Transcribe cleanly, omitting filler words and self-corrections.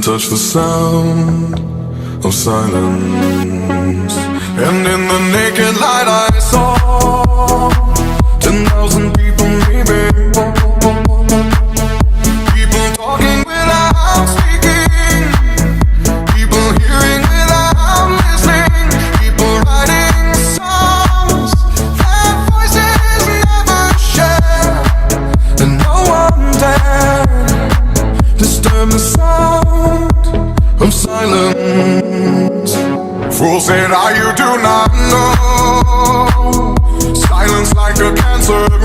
touch the sound of silence. And in the naked light I saw 10,000 people maybe. People talking without speaking, people hearing without listening, people writing songs that voices never share. And no one dared disturb the sound of silence. Fools said, you do not know. Silence like a cancer